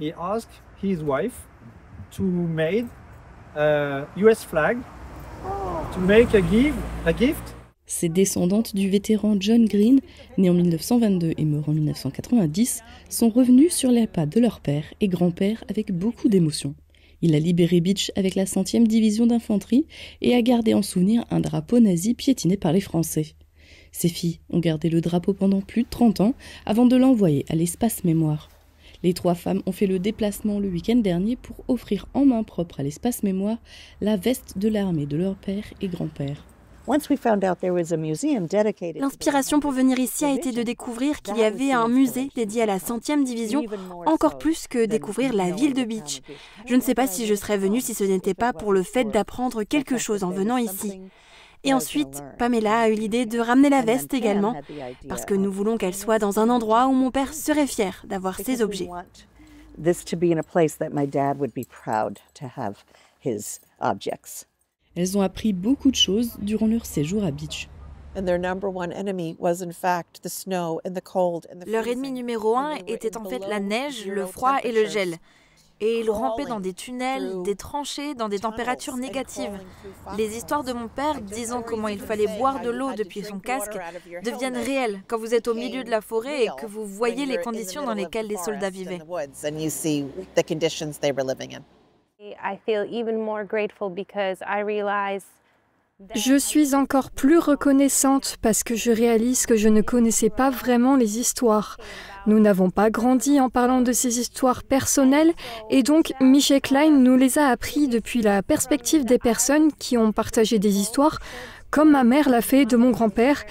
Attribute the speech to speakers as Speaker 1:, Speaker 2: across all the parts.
Speaker 1: he asked his wife to make a US flag to make a gift.
Speaker 2: Ces descendantes du vétéran John Green, né en 1922 et mort en 1990, sont revenus sur les pas de leur père et grand-père avec beaucoup d'émotion. Il a libéré Beach avec la 100e division d'infanterie et a gardé en souvenir un drapeau nazi piétiné par les Français. Ses filles ont gardé le drapeau pendant plus de 30 ans avant de l'envoyer à l'espace mémoire. Les 3 femmes ont fait le déplacement le week-end dernier pour offrir en main propre à l'espace mémoire la veste de l'armée de leur père et grand-père.
Speaker 3: L'inspiration pour venir ici a été de découvrir qu'il y avait un musée dédié à la 100e division, encore plus que découvrir la ville de Beach. Je ne sais pas si je serais venue si ce n'était pas pour le fait d'apprendre quelque chose en venant ici. Et ensuite, Pamela a eu l'idée de ramener la veste également, parce que nous voulons qu'elle soit dans un endroit où mon père serait fier d'avoir ses objets.
Speaker 2: Elles ont appris beaucoup de choses durant leur séjour à Beach.
Speaker 3: Leur ennemi numéro 1 était en fait la neige, le froid et le gel. Et ils rampaient dans des tunnels, des tranchées, dans des températures négatives. Les histoires de mon père disant comment il fallait boire de l'eau depuis son casque deviennent réelles quand vous êtes au milieu de la forêt et que vous voyez les conditions dans lesquelles les soldats vivaient.
Speaker 4: Je suis encore plus reconnaissante parce que je réalise que je ne connaissais pas vraiment les histoires. Nous n'avons pas grandi en parlant de ces histoires personnelles et donc Michel Klein nous les a appris depuis la perspective des personnes qui ont partagé des histoires, comme ma mère l'a fait de mon grand-père.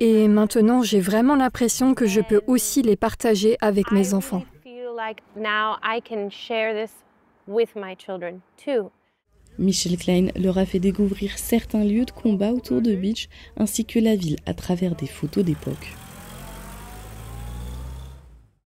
Speaker 4: Et maintenant, j'ai vraiment l'impression que je peux aussi les partager avec mes enfants.
Speaker 2: Michel Klein leur a fait découvrir certains lieux de combat autour de Beach ainsi que la ville à travers des photos d'époque.